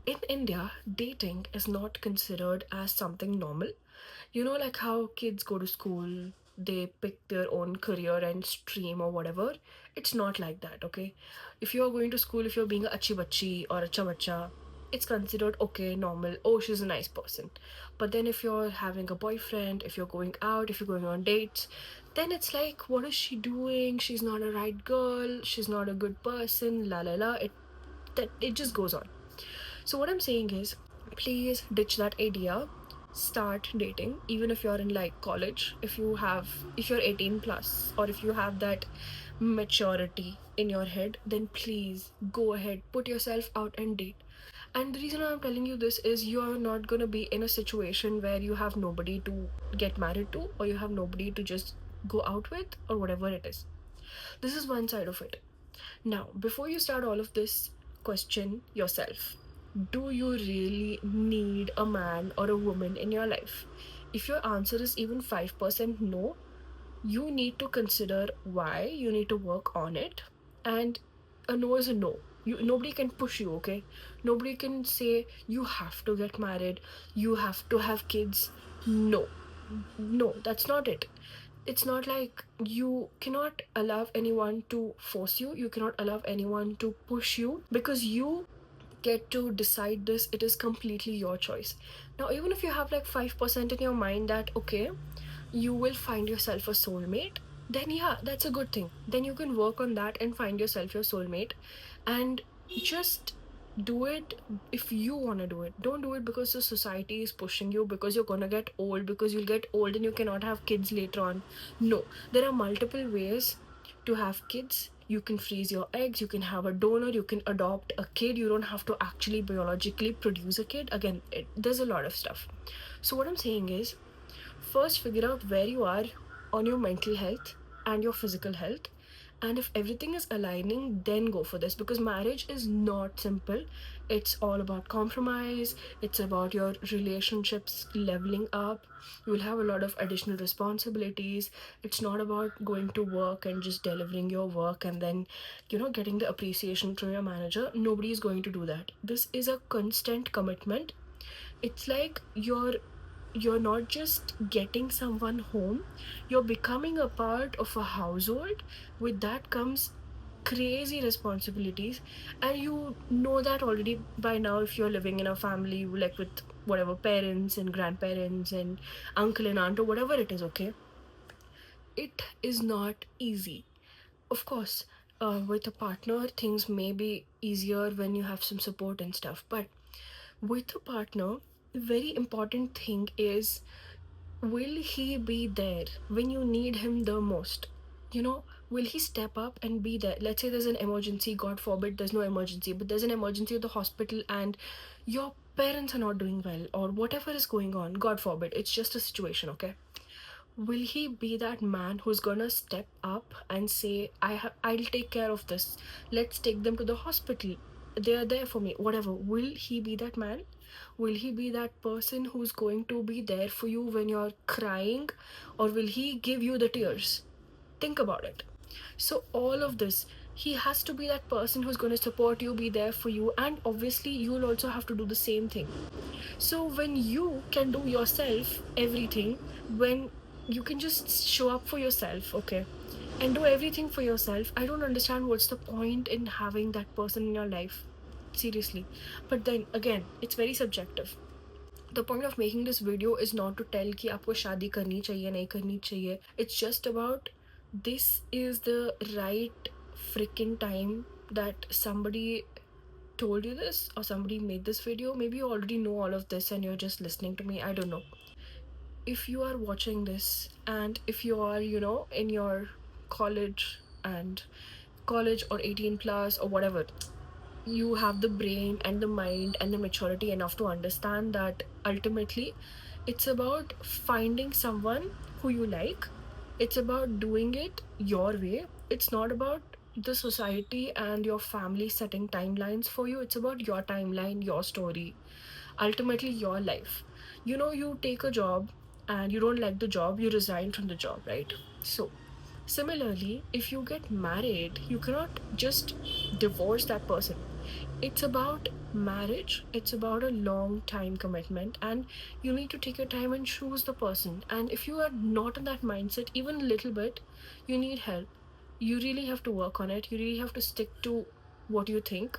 In India, dating is not considered as something normal. You know, like how kids go to school, they pick their own career and stream or whatever. It's not like that, okay? If you're going to school, if you're being a achi bachi or acha bacha, it's considered okay, normal. Oh, she's a nice person. But then if you're having a boyfriend, if you're going out, if you're going on dates, then it's like, what is she doing? She's not a right girl. She's not a good person. La la la. It just goes on. So what I'm saying is, please ditch that idea. Start dating, even if you're in like college. If you're 18 plus, or if you have that maturity in your head, then please go ahead, put yourself out and date. And the reason I'm telling you this is you're not gonna be in a situation where you have nobody to get married to, or you have nobody to just go out with, or whatever it is. This is one side of it. Now, before you start all of this, question yourself. Do you really need a man or a woman in your life? If your answer is even 5% no, you need to consider why, you need to work on it. And a no is a no. Nobody can push you, okay? Nobody can say you have to get married, you have to have kids. No, no, that's not it. It's not like you cannot allow anyone to force you, you cannot allow anyone to push you, because you get to decide this. It is completely your choice. Now, even if you have like 5% in your mind that okay, you will find yourself a soulmate, then yeah, that's a good thing. Then you can work on that and find yourself your soulmate, and just do it if you want to do it. Don't do it because the society is pushing you, because you're gonna get old, because you'll get old and you cannot have kids later on. No, there are multiple ways to have kids. You can freeze your eggs, you can have a donor, you can adopt a kid, you don't have to actually biologically produce a kid. Again, there's a lot of stuff. So what I'm saying is, first figure out where you are on your mental health and your physical health. And if everything is aligning, then go for this, because marriage is not simple. It's all about compromise, it's about your relationships leveling up. You will have a lot of additional responsibilities. It's not about going to work and just delivering your work and then, getting the appreciation from your manager. Nobody is going to do that. This is a constant commitment. It's like you're not just getting someone home, you're becoming a part of a household. With that comes crazy responsibilities, and you know that already by now. If you're living in a family like with whatever parents and grandparents and uncle and aunt or whatever it is, okay, it is not easy. Of course, with a partner things may be easier when you have some support and stuff, but with a partner, the very important thing is, will he be there when you need him the most? Will he step up and be there? Let's say there's an emergency, God forbid there's no emergency, but there's an emergency at the hospital and your parents are not doing well, or whatever is going on, God forbid, it's just a situation, okay? Will he be that man who's gonna step up and say, I'll take care of this, let's take them to the hospital, they are there for me, whatever? Will he be that man? Will he be that person who's going to be there for you when you're crying, or will he give you the tears? Think about it. So all of this, he has to be that person who's going to support you, be there for you, and obviously you'll also have to do the same thing. So when you can do yourself everything, when you can just show up for yourself, okay, and do everything for yourself, I don't understand what's the point in having that person in your life. Seriously. But then again, it's very subjective. The point of making this video is not to tell कि आपको शादी करनी चाहिए नहीं करनी चाहिए. It's just about, this is the right freaking time that somebody told you this, or somebody made this video. Maybe you already know all of this and you're just listening to me, I don't know. If you are watching this, and if you are, in your college, and college or 18 plus or whatever, you have the brain and the mind and the maturity enough to understand that ultimately it's about finding someone who you like. It's about doing it your way. It's not about the society and your family setting timelines for you. It's about your timeline, your story, ultimately your life. You take a job and you don't like the job, you resign from the job, right? So similarly, if you get married, you cannot just divorce that person. It's about Marriage, it's about a long time commitment, and you need to take your time and choose the person. And if you are not in that mindset, even a little bit, you need help. You really have to work on it. You really have to stick to what you think.